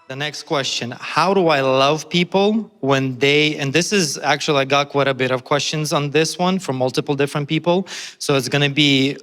The next question, how do I love people when they, and this is actually, I got quite a bit of questions on this one from multiple different people. So it's going to be,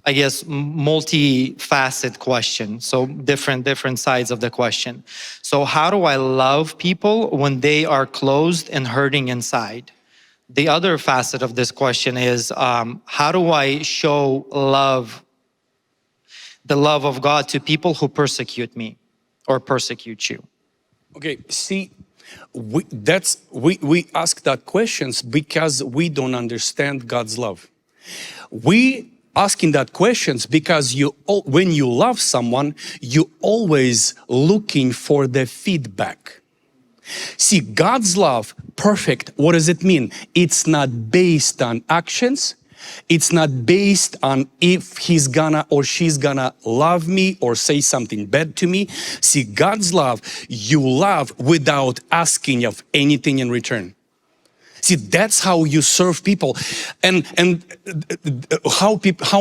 I guess, multi-faceted question. So different sides of the question. So how do I love people when they are closed and hurting inside? The other facet of this question is, how do I show love, the love of God to people who persecute me or persecute you? Okay, see, we ask that questions because we don't understand God's love. We asking that questions because when you love someone, you always looking for the feedback. See, God's love, perfect, what does it mean? It's not based on actions. It's not based on if he's gonna or she's gonna love me or say something bad to me. See, God's love, you love without asking of anything in return. See, that's how you serve people. And how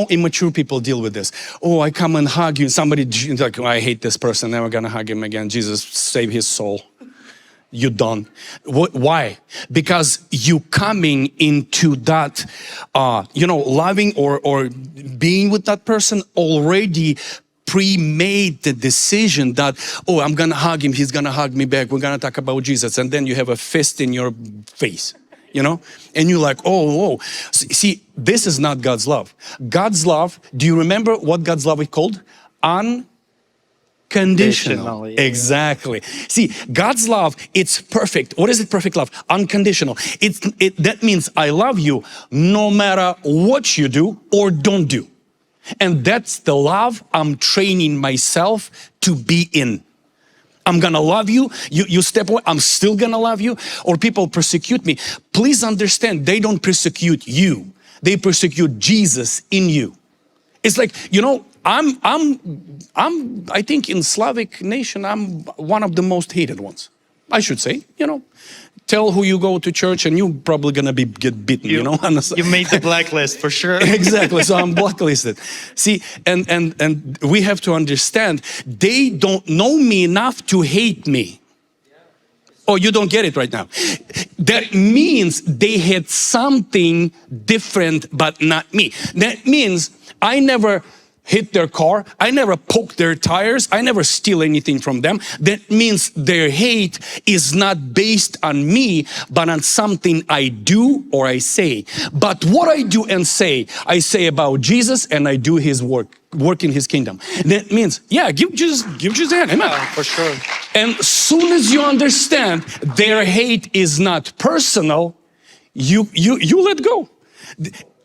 immature people deal with this. Oh, I come and hug you. Somebody like, oh, I hate this person, never gonna hug him again. Jesus, save his soul. You're done. Why? Because you coming into that, loving or being with that person already pre-made the decision that, oh, I'm gonna hug him, he's gonna hug me back, we're gonna talk about Jesus, and then you have a fist in your face, and you're like, oh. See, this is not God's love. God's love, do you remember what God's love is called? Unconditional. Yeah. Exactly. See, God's love, it's perfect. What is it, perfect love? Unconditional. That means I love you no matter what you do or don't do. And that's the love I'm training myself to be in. I'm gonna love you, you step away, I'm still gonna love you. Or people persecute me. Please understand, they don't persecute you. They persecute Jesus in you. It's like, I think in Slavic nation, I'm one of the most hated ones. I should say, tell who you go to church and you're probably gonna get beaten, You made the blacklist for sure. Exactly, so I'm blacklisted. See, and we have to understand, they don't know me enough to hate me. Oh, you don't get it right now. That means they had something different, but not me. That means I never hit their car, I never poked their tires, I never steal anything from them. That means their hate is not based on me, but on something I do or I say. But what I do and say, I say about Jesus and I do his work in his kingdom. That means, give Jesus a hand, amen. Yeah, for sure. And soon as you understand their hate is not personal, you let go.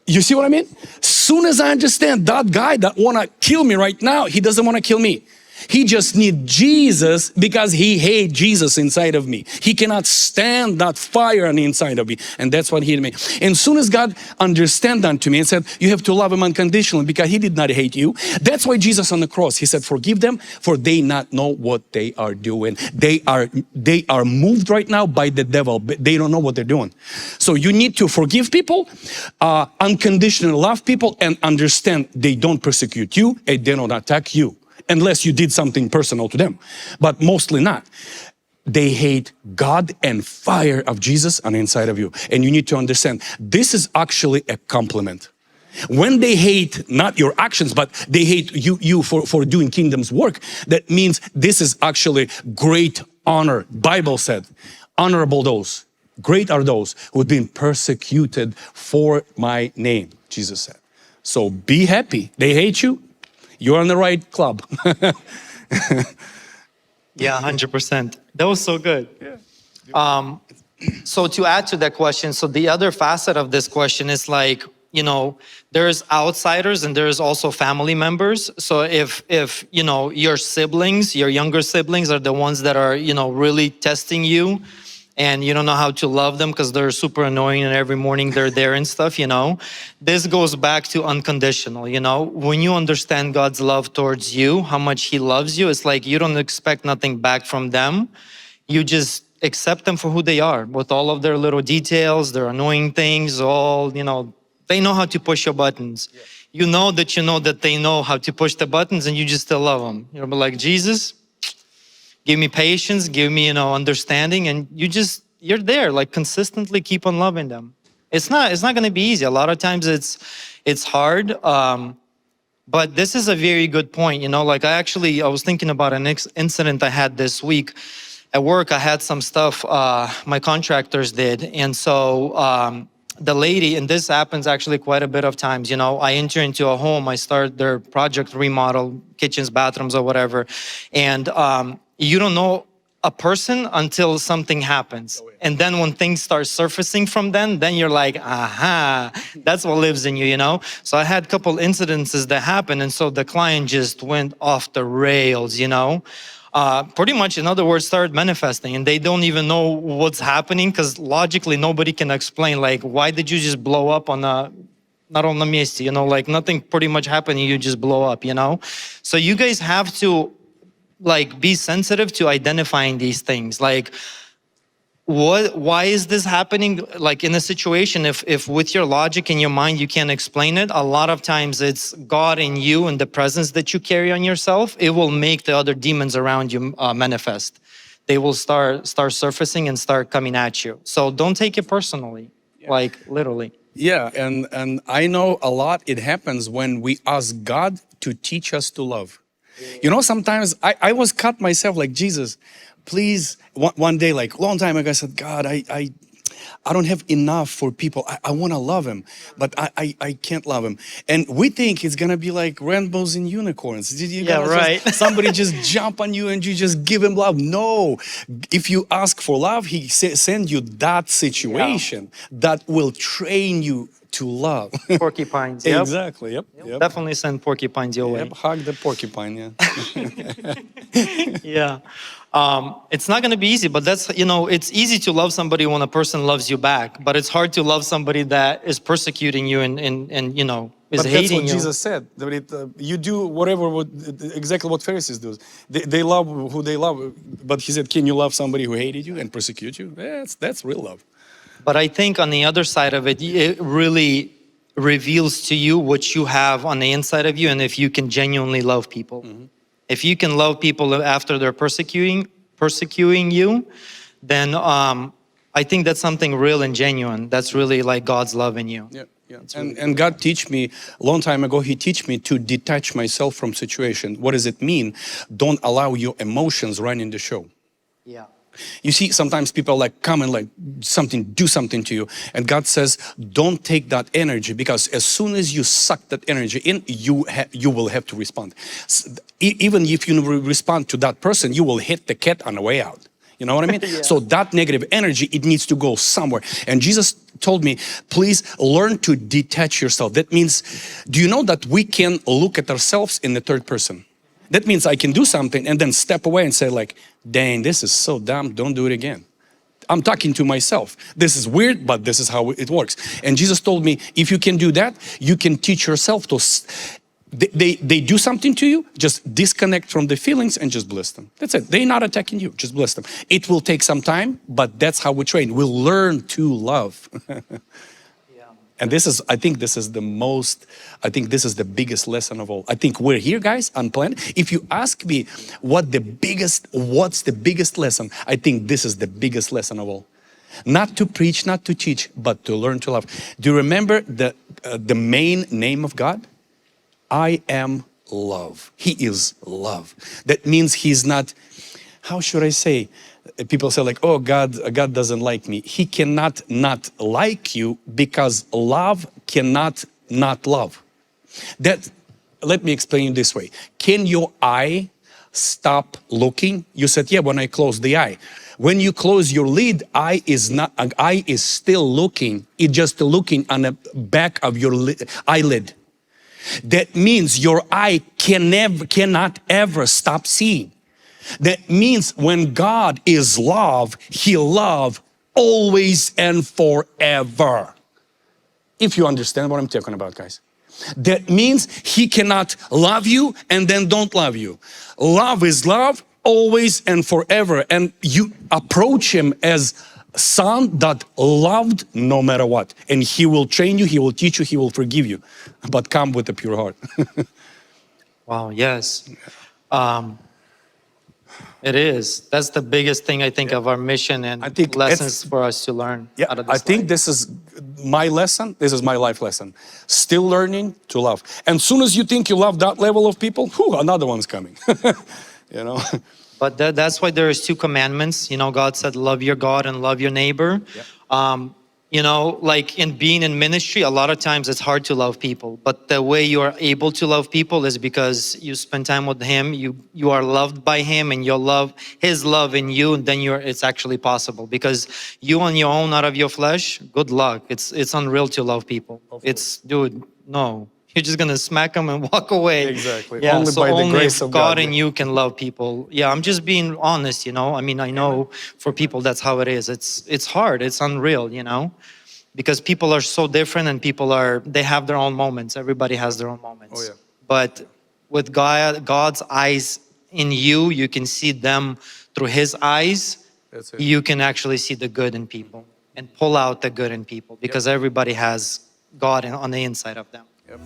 You see what I mean? Soon as I understand that guy that wanna kill me right now, he doesn't wanna kill me. He just needs Jesus because he hates Jesus inside of me. He cannot stand that fire on the inside of me. And that's what he made me. And soon as God understand unto me and said, you have to love him unconditionally because he did not hate you. That's why Jesus on the cross, he said, forgive them for they not know what they are doing. They are moved right now by the devil. But they don't know what they're doing. So you need to forgive people, unconditionally love people and understand they don't persecute you and they don't attack you. Unless you did something personal to them, but mostly not. They hate God and fire of Jesus on the inside of you. And you need to understand, this is actually a compliment. When they hate not your actions, but they hate you for doing kingdom's work, that means this is actually great honor. Bible said, honorable those, great are those who have been persecuted for my name, Jesus said. So be happy. They hate you. You're on the right club. Yeah, 100%. That was so good. Yeah. So to add to that question, so the other facet of this question is like, there's outsiders and there's also family members. So if your siblings, your younger siblings are the ones that are, really testing you, and you don't know how to love them because they're super annoying and every morning they're there and stuff, This goes back to unconditional, When you understand God's love towards you, how much he loves you, it's like you don't expect nothing back from them. You just accept them for who they are with all of their little details, their annoying things, all, they know how to push your buttons. Yeah. You know that they know how to push the buttons and you just still love them. But like, Jesus, give me patience, give me, understanding, and you're there, like consistently keep on loving them. It's not going to be easy. A lot of times it's hard. But this is a very good point. Like I was thinking about an incident I had this week at work. I had some stuff my contractors did. And so the lady, and this happens actually quite a bit of times, I enter into a home, I start their project remodel, kitchens, bathrooms, or whatever. And you don't know a person until something happens. And then when things start surfacing from then you're like, aha, that's what lives in you, So I had a couple incidences that happened. And so the client just went off the rails, pretty much, in other words, started manifesting, and they don't even know what's happening because logically nobody can explain, like, why did you just blow up on not on the месте, like nothing pretty much happened, you just blow up, So you guys have to like be sensitive to identifying these things, like why is this happening? Like in a situation, if with your logic and your mind you can't explain it, a lot of times it's God in you and the presence that you carry on yourself. It will make the other demons around you manifest. They will start surfacing and start coming at you. So don't take it personally, like literally. Yeah, and I know a lot, it happens when we ask God to teach us to love. Sometimes I was cut myself, like, Jesus, please, one day, like long time ago, I said, God, I don't have enough for people. I want to love him, but I can't love him. And we think it's going to be like rainbows and unicorns. Right. Somebody just jump on you and you just give him love. No, if you ask for love, he send you that situation that will train you to love. Porcupines, yep. Exactly, yep. Definitely send porcupines your way. Yep, hug the porcupine, Yeah. It's not going to be easy, but that's, it's easy to love somebody when a person loves you back, but it's hard to love somebody that is persecuting you and is hating you. But that's what Jesus said. That you do exactly what Pharisees do. They love who they love, but he said, can you love somebody who hated you and persecute you? That's real love. But I think on the other side of it, it really reveals to you what you have on the inside of you, and if you can genuinely love people. Mm-hmm. If you can love people after they're persecuting you, then I think that's something real and genuine. That's really like God's love in you. Yeah. And God teach me, a long time ago, he teach me to detach myself from situation. What does it mean? Don't allow your emotions running the show. Yeah. You see, sometimes people like come and like do something to you. And God says, don't take that energy, because as soon as you suck that energy in, you will have to respond. Even if you respond to that person, you will hit the cat on the way out. You know what I mean? Yeah. So that negative energy, it needs to go somewhere. And Jesus told me, please learn to detach yourself. That means, do you know that we can look at ourselves in the third person? That means I can do something and then step away and say like, dang, this is so dumb, don't do it again. I'm talking to myself. This is weird, but this is how it works. And Jesus told me, if you can do that, you can teach yourself to, they do something to you, just disconnect from the feelings and just bless them. That's it. They're not attacking you, just bless them. It will take some time, but that's how we train. We'll learn to love. And I think this is the biggest lesson of all. I think we're here, guys, on planet. If you ask me what's the biggest lesson, I think this is the biggest lesson of all. Not to preach, not to teach, but to learn to love. Do you remember the main name of God? I am love. He is love. That means he's not, how should I say? People say like, oh, God doesn't like me. He cannot not like you, because love cannot not love. Let me explain it this way. Can your eye stop looking? You said, yeah, when I close the eye. When you close your lid, eye is still looking. It's just looking on the back of your eyelid. That means your eye cannot ever stop seeing. That means when God is love, he loves always and forever. If you understand what I'm talking about, guys. That means he cannot love you and then don't love you. Love is love always and forever. And you approach him as son that loved no matter what. And he will train you, he will teach you, he will forgive you. But come with a pure heart. Wow, yes. It is. That's the biggest thing I think of our mission and I think lessons for us to learn Yeah, out of this I think life. this is my lesson. This is my life lesson. Still learning to love. And soon as you think you love that level of people, whew, another one's coming. You know? But that's why there is 2 commandments. You know, God said, love your God and love your neighbor. You know, like in being in ministry, a lot of times it's hard to love people. But the way you are able to love people is because you spend time with Him. You are loved by Him, and your love, His love in you, and then it's actually possible. Because you on your own, out of your flesh, good luck. It's unreal to love people. It's, dude, no. You're just gonna smack them and walk away. Exactly. Yeah, Only so by the only grace if of God God. and you can love people. Yeah, I'm just being honest, you know. I mean, I know for people that's how it is. It's hard. It's unreal, you know, because people are so different, and they have their own moments. Everybody has their own moments. Oh, yeah. But with God's eyes in you, you can see them through His eyes. That's it. You can actually see the good in people and pull out the good in people, because everybody has God on the inside of them. Yep.